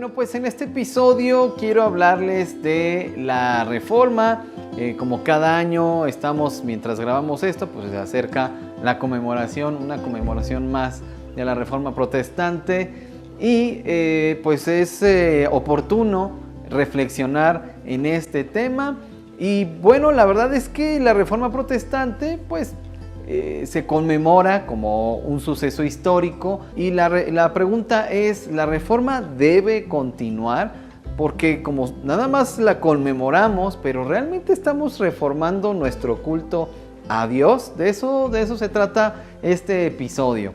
Bueno, pues en este episodio quiero hablarles de la Reforma. Como cada año estamos, mientras grabamos esto, pues se acerca la conmemoración, una conmemoración más de la Reforma Protestante y pues es oportuno reflexionar en este tema. Y bueno, la verdad es que la Reforma Protestante pues se conmemora como un suceso histórico y la pregunta es, ¿la Reforma debe continuar? Porque como nada más la conmemoramos, pero realmente estamos reformando nuestro culto a Dios. De eso se trata este episodio.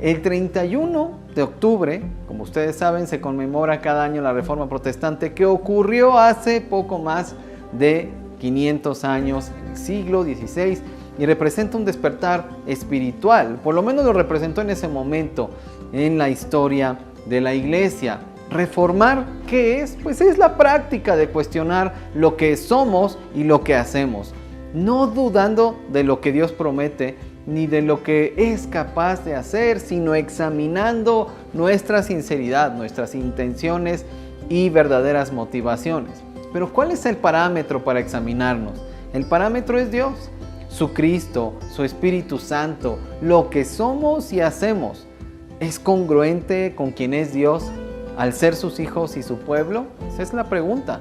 El 31 de octubre, como ustedes saben, se conmemora cada año la Reforma Protestante que ocurrió hace poco más de 500 años, en el siglo XVI, y representa un despertar espiritual. Por lo menos lo representó en ese momento en la historia de la Iglesia. Reformar, ¿qué es? Pues es la práctica de cuestionar lo que somos y lo que hacemos, no dudando de lo que Dios promete ni de lo que es capaz de hacer, sino examinando nuestra sinceridad, nuestras intenciones y verdaderas motivaciones. Pero ¿cuál es el parámetro para examinarnos? El parámetro es Dios, su Cristo, su Espíritu Santo. Lo que somos y hacemos, ¿es congruente con quien es Dios al ser sus hijos y su pueblo? Esa es la pregunta.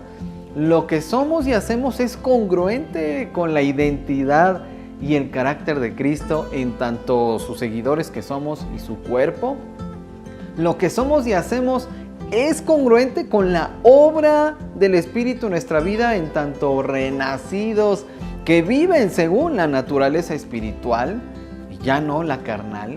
¿Lo que somos y hacemos es congruente con la identidad y el carácter de Cristo en tanto sus seguidores que somos y su cuerpo? ¿Lo que somos y hacemos es congruente con la obra del Espíritu en nuestra vida en tanto renacidos que viven según la naturaleza espiritual y ya no la carnal?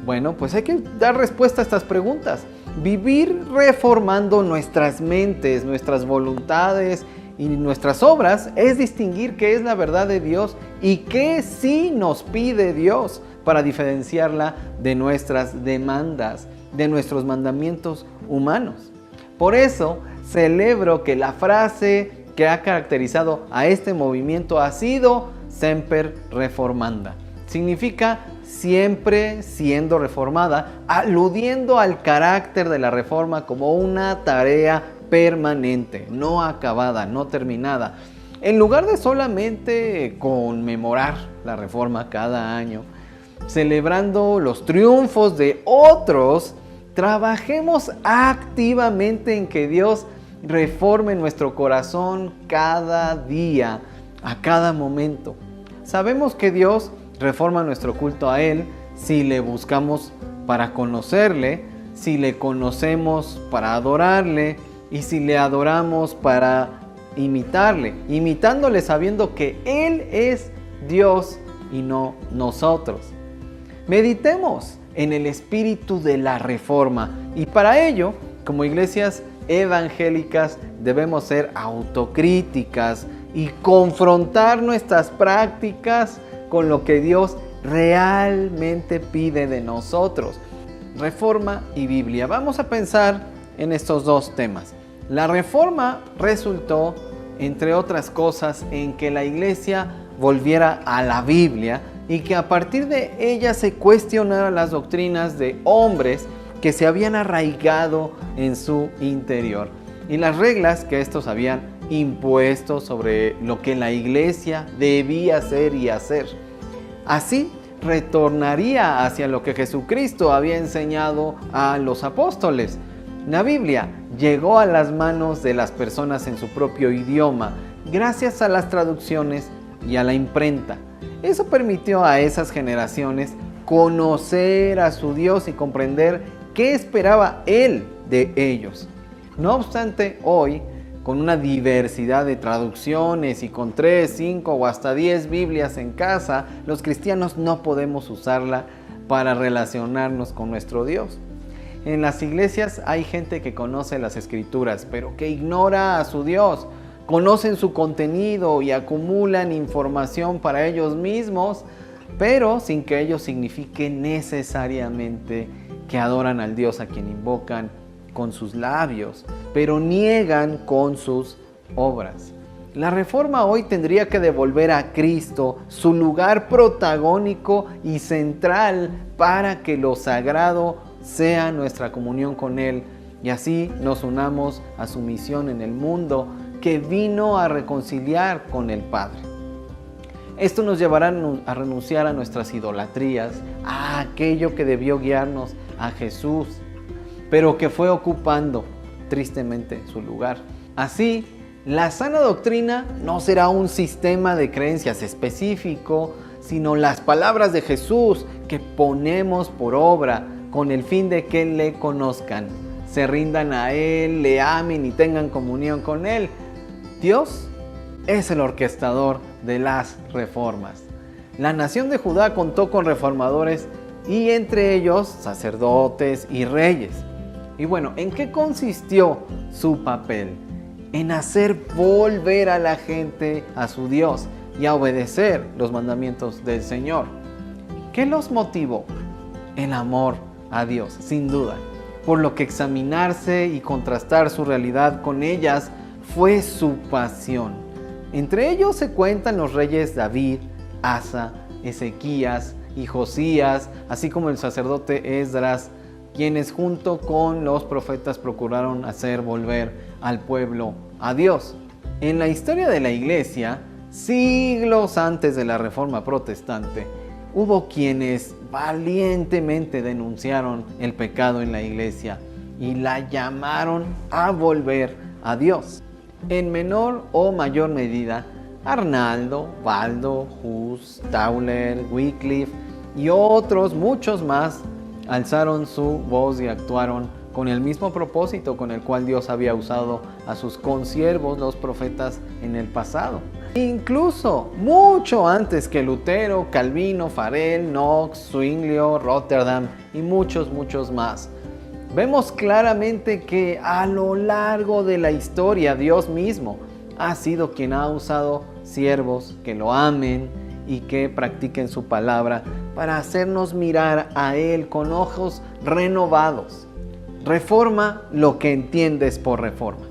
Bueno, pues hay que dar respuesta a estas preguntas. Vivir reformando nuestras mentes, nuestras voluntades y nuestras obras es distinguir qué es la verdad de Dios y qué sí nos pide Dios para diferenciarla de nuestras demandas, de nuestros mandamientos humanos. Por eso celebro que la frase que ha caracterizado a este movimiento ha sido Semper Reformanda. Significa siempre siendo reformada, aludiendo al carácter de la reforma como una tarea permanente, no acabada, no terminada. En lugar de solamente conmemorar la reforma cada año, celebrando los triunfos de otros, trabajemos activamente en que Dios reforme nuestro corazón cada día, a cada momento. Sabemos que Dios reforma nuestro culto a Él si le buscamos para conocerle, si le conocemos para adorarle y si le adoramos para imitarle, imitándole sabiendo que Él es Dios y no nosotros. Meditemos en el espíritu de la reforma y para ello, como iglesias evangélicas, debemos ser autocríticas y confrontar nuestras prácticas con lo que Dios realmente pide de nosotros. Reforma y Biblia. Vamos a pensar en estos dos temas. La reforma resultó, entre otras cosas, en que la iglesia volviera a la Biblia y que a partir de ella se cuestionaran las doctrinas de hombres que se habían arraigado en su interior y las reglas que estos habían impuesto sobre lo que la iglesia debía ser y hacer. Así retornaría hacia lo que Jesucristo había enseñado a los apóstoles. La Biblia llegó a las manos de las personas en su propio idioma, gracias a las traducciones y a la imprenta. Eso permitió a esas generaciones conocer a su Dios y comprender qué esperaba Él de ellos. No obstante, hoy, con una diversidad de traducciones y con 3, 5 o hasta 10 Biblias en casa, los cristianos no podemos usarla para relacionarnos con nuestro Dios. En las iglesias hay gente que conoce las Escrituras, pero que ignora a su Dios. Conocen su contenido y acumulan información para ellos mismos, pero sin que ello signifique necesariamente que adoran al Dios a quien invocan con sus labios, pero niegan con sus obras. La reforma hoy tendría que devolver a Cristo su lugar protagónico y central para que lo sagrado sea nuestra comunión con Él y así nos unamos a su misión en el mundo que vino a reconciliar con el Padre. Esto nos llevará a renunciar a nuestras idolatrías, a aquello que debió guiarnos a Jesús, pero que fue ocupando tristemente su lugar. Así, la sana doctrina no será un sistema de creencias específico, sino las palabras de Jesús que ponemos por obra con el fin de que le conozcan, se rindan a Él, le amen y tengan comunión con Él. Dios es el orquestador de las reformas. La nación de Judá contó con reformadores y entre ellos sacerdotes y reyes. Y bueno, ¿en qué consistió su papel? En hacer volver a la gente a su Dios y a obedecer los mandamientos del Señor. ¿Qué los motivó? El amor a Dios, sin duda. Por lo que examinarse y contrastar su realidad con ellas fue su pasión. Entre ellos se cuentan los reyes David, Asa, Ezequías y Josías, así como el sacerdote Esdras, quienes junto con los profetas procuraron hacer volver al pueblo a Dios. En la historia de la Iglesia, siglos antes de la Reforma Protestante, hubo quienes valientemente denunciaron el pecado en la Iglesia y la llamaron a volver a Dios. En menor o mayor medida, Arnaldo, Waldo, Hus, Tauler, Wycliffe y otros muchos más alzaron su voz y actuaron con el mismo propósito con el cual Dios había usado a sus consiervos, los profetas, en el pasado. Incluso mucho antes que Lutero, Calvino, Farel, Knox, Zwinglio, Rotterdam y muchos más. Vemos claramente que a lo largo de la historia Dios mismo ha sido quien ha usado siervos que lo amen y que practiquen su palabra para hacernos mirar a Él con ojos renovados. Reforma lo que entiendes por reforma.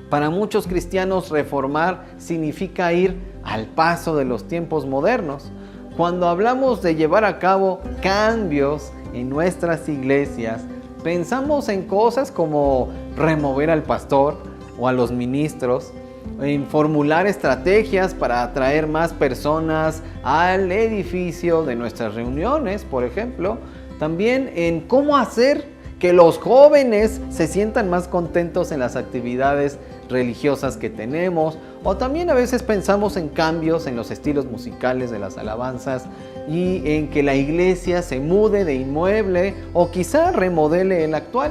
Para muchos cristianos, reformar significa ir al paso de los tiempos modernos. Cuando hablamos de llevar a cabo cambios en nuestras iglesias, pensamos en cosas como remover al pastor o a los ministros, en formular estrategias para atraer más personas al edificio de nuestras reuniones, por ejemplo. También en cómo hacer que los jóvenes se sientan más contentos en las actividades religiosas que tenemos, o también a veces pensamos en cambios en los estilos musicales de las alabanzas y en que la iglesia se mude de inmueble o quizá remodele el actual.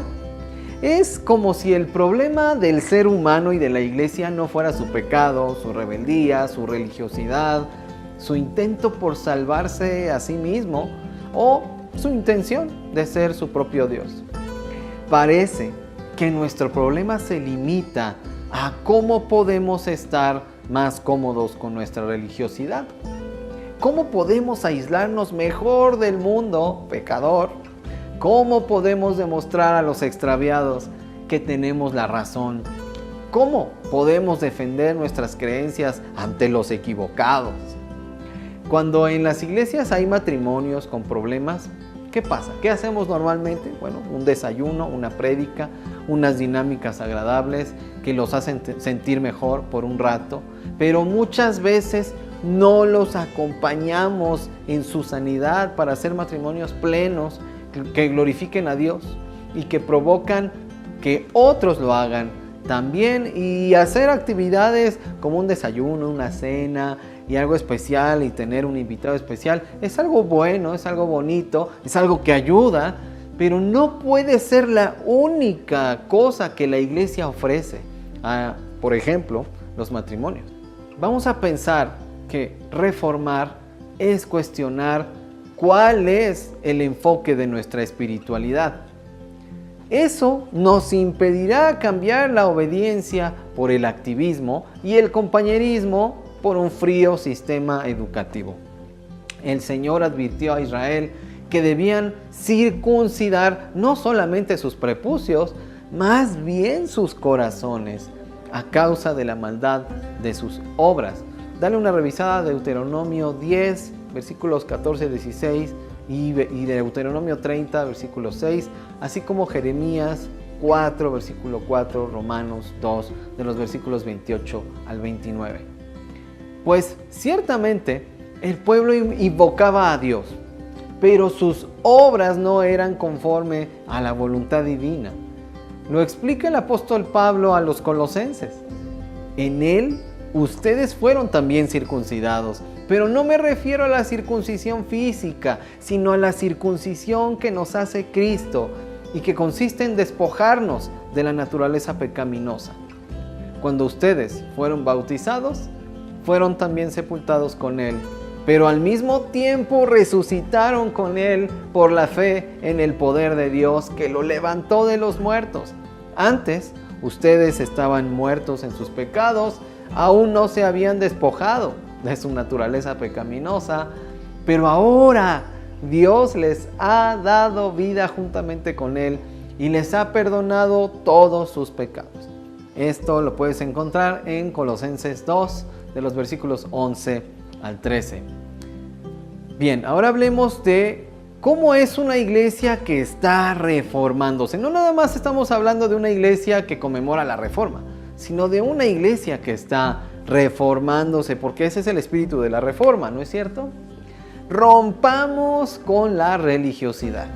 Es como si el problema del ser humano y de la iglesia no fuera su pecado, su rebeldía, su religiosidad, su intento por salvarse a sí mismo o su intención de ser su propio Dios. Parece que nuestro problema se limita a cómo podemos estar más cómodos con nuestra religiosidad. ¿Cómo podemos aislarnos mejor del mundo pecador? ¿Cómo podemos demostrar a los extraviados que tenemos la razón? ¿Cómo podemos defender nuestras creencias ante los equivocados? Cuando en las iglesias hay matrimonios con problemas, ¿qué pasa? ¿Qué hacemos normalmente? Bueno, un desayuno, una prédica, unas dinámicas agradables que los hacen sentir mejor por un rato, pero muchas veces no los acompañamos en su sanidad para hacer matrimonios plenos que glorifiquen a Dios y que provocan que otros lo hagan también, y hacer actividades como un desayuno, una cena y algo especial y tener un invitado especial es algo bueno, es algo bonito, es algo que ayuda, pero no puede ser la única cosa que la iglesia ofrece por ejemplo, los matrimonios. Vamos a pensar que reformar es cuestionar cuál es el enfoque de nuestra espiritualidad. Eso nos impedirá cambiar la obediencia por el activismo y el compañerismo por un frío sistema educativo. El Señor advirtió a Israel que debían circuncidar no solamente sus prepucios, más bien sus corazones, a causa de la maldad de sus obras. Dale una revisada a Deuteronomio 10, versículos 14-16 y Deuteronomio 30, versículo 6, así como Jeremías 4, versículo 4, Romanos 2, de los versículos 28 al 29. Pues ciertamente el pueblo invocaba a Dios, pero sus obras no eran conforme a la voluntad divina. Lo explica el apóstol Pablo a los colosenses. En él ustedes fueron también circuncidados, pero no me refiero a la circuncisión física, sino a la circuncisión que nos hace Cristo y que consiste en despojarnos de la naturaleza pecaminosa. Cuando ustedes fueron bautizados, fueron también sepultados con Él, pero al mismo tiempo resucitaron con Él por la fe en el poder de Dios que lo levantó de los muertos. Antes, ustedes estaban muertos en sus pecados, aún no se habían despojado de su naturaleza pecaminosa, pero ahora Dios les ha dado vida juntamente con Él y les ha perdonado todos sus pecados. Esto lo puedes encontrar en Colosenses 2, de los versículos 11 al 13. Bien, ahora hablemos de cómo es una iglesia que está reformándose. No nada más estamos hablando de una iglesia que conmemora la reforma, sino de una iglesia que está reformándose, porque ese es el espíritu de la reforma, ¿no es cierto? Rompamos con la religiosidad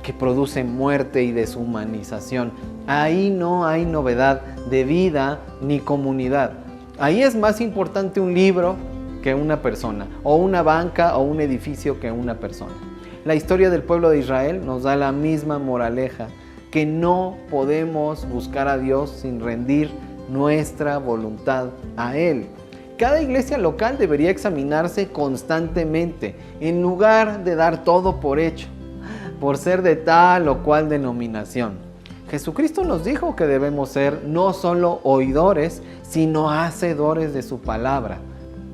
que produce muerte y deshumanización. Ahí no hay novedad de vida ni comunidad. Ahí es más importante un libro que una persona, o una banca o un edificio que una persona. La historia del pueblo de Israel nos da la misma moraleja, que no podemos buscar a Dios sin rendir nuestra voluntad a Él. Cada iglesia local debería examinarse constantemente, en lugar de dar todo por hecho, por ser de tal o cual denominación. Jesucristo nos dijo que debemos ser no solo oidores, sino hacedores de su palabra.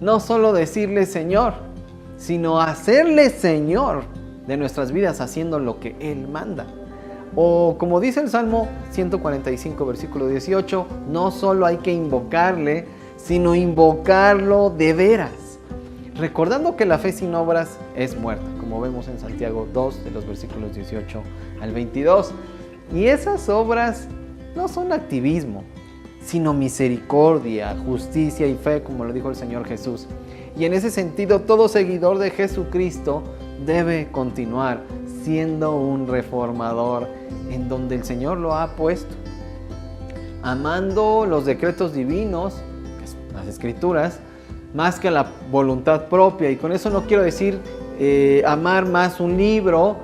No solo decirle Señor, sino hacerle Señor de nuestras vidas haciendo lo que Él manda. O como dice el Salmo 145, versículo 18, no solo hay que invocarle, sino invocarlo de veras. Recordando que la fe sin obras es muerta, como vemos en Santiago 2, de los versículos 18 al 22. Y esas obras no son activismo, sino misericordia, justicia y fe, como lo dijo el Señor Jesús. Y en ese sentido, todo seguidor de Jesucristo debe continuar siendo un reformador en donde el Señor lo ha puesto, amando los decretos divinos, las Escrituras, más que la voluntad propia. Y con eso no quiero decir amar más un libro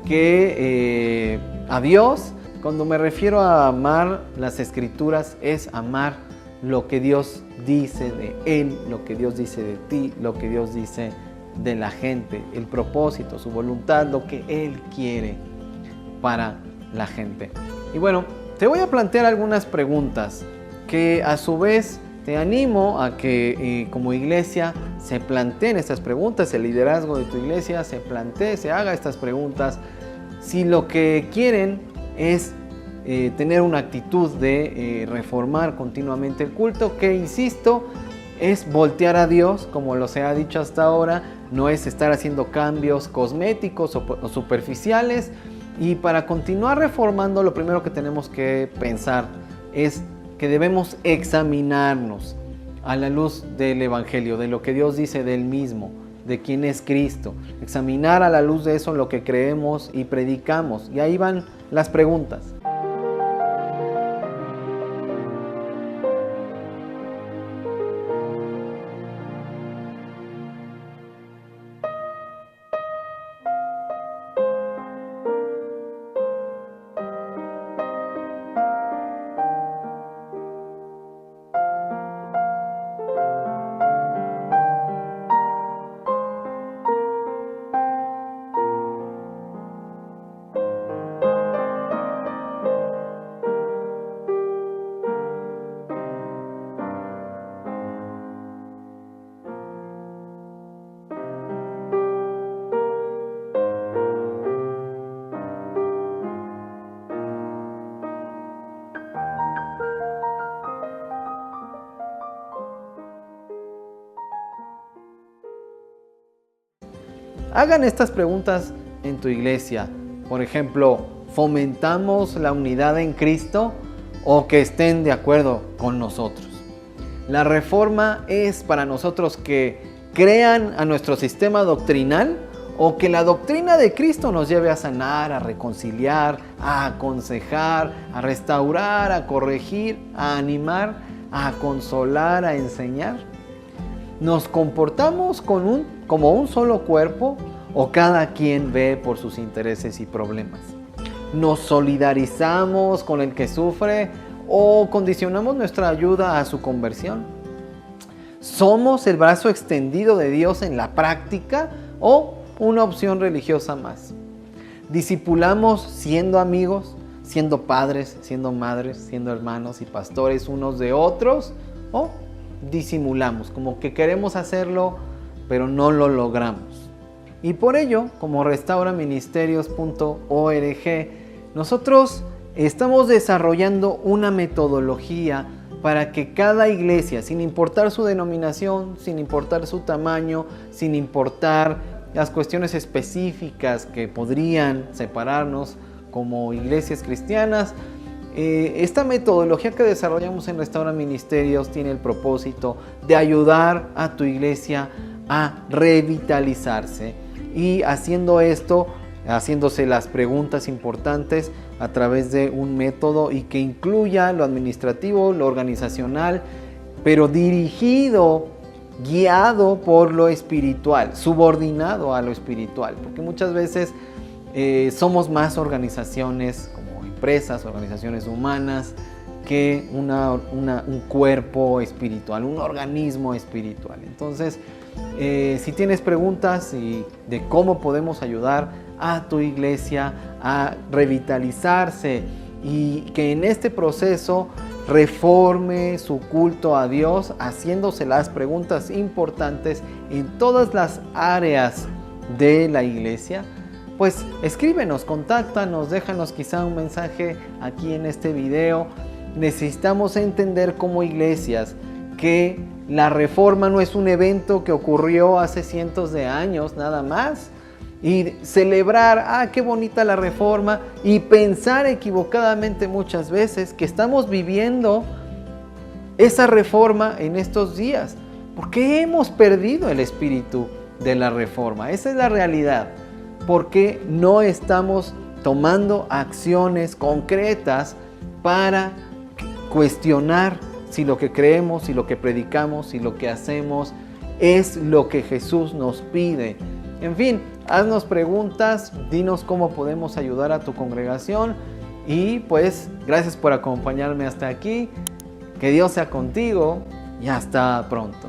que a Dios. Cuando me refiero a amar las Escrituras, es amar lo que Dios dice de Él, lo que Dios dice de ti, lo que Dios dice de la gente, el propósito, su voluntad, lo que Él quiere para la gente. Y bueno, te voy a plantear algunas preguntas que a su vez te animo a que como iglesia se planteen estas preguntas, el liderazgo de tu iglesia se plantee, se haga estas preguntas. Si lo que quieren es tener una actitud de reformar continuamente el culto, que insisto, es voltear a Dios, como lo se ha dicho hasta ahora, no es estar haciendo cambios cosméticos o superficiales. Y para continuar reformando, lo primero que tenemos que pensar es que debemos examinarnos a la luz del Evangelio, de lo que Dios dice de Él mismo, de quién es Cristo. Examinar a la luz de eso lo que creemos y predicamos. Y ahí van las preguntas. Hagan estas preguntas en tu iglesia. Por ejemplo, fomentamos la unidad en Cristo o que estén de acuerdo con nosotros. La reforma es para nosotros que crean a nuestro sistema doctrinal o que la doctrina de Cristo nos lleve a sanar, a reconciliar, a aconsejar, a restaurar, a corregir, a animar, a consolar, a enseñar. ¿Nos comportamos como un solo cuerpo o cada quien ve por sus intereses y problemas? ¿Nos solidarizamos con el que sufre o condicionamos nuestra ayuda a su conversión? ¿Somos el brazo extendido de Dios en la práctica o una opción religiosa más? ¿Discipulamos siendo amigos, siendo padres, siendo madres, siendo hermanos y pastores unos de otros? ¿O disimulamos, como que queremos hacerlo, pero no lo logramos? Y por ello, como restauraministerios.org, nosotros estamos desarrollando una metodología para que cada iglesia, sin importar su denominación, sin importar su tamaño, sin importar las cuestiones específicas que podrían separarnos como iglesias cristianas, esta metodología que desarrollamos en Restaura Ministerios tiene el propósito de ayudar a tu iglesia a revitalizarse, y haciendo esto, haciéndose las preguntas importantes a través de un método y que incluya lo administrativo, lo organizacional, pero dirigido, guiado por lo espiritual, subordinado a lo espiritual, porque muchas veces somos más organizaciones como empresas, organizaciones humanas, que un cuerpo espiritual, un organismo espiritual. Entonces, si tienes preguntas de cómo podemos ayudar a tu iglesia a revitalizarse y que en este proceso reforme su culto a Dios, haciéndose las preguntas importantes en todas las áreas de la iglesia, pues escríbenos, contáctanos, déjanos quizá un mensaje aquí en este video. Necesitamos entender como iglesias que la reforma no es un evento que ocurrió hace cientos de años nada más, y celebrar, qué bonita la reforma, y pensar equivocadamente muchas veces que estamos viviendo esa reforma en estos días, porque hemos perdido el espíritu de la reforma. Esa es la realidad, porque no estamos tomando acciones concretas para cuestionar si lo que creemos, si lo que predicamos, si lo que hacemos es lo que Jesús nos pide. En fin, haznos preguntas, dinos cómo podemos ayudar a tu congregación, y pues gracias por acompañarme hasta aquí. Que Dios sea contigo y hasta pronto.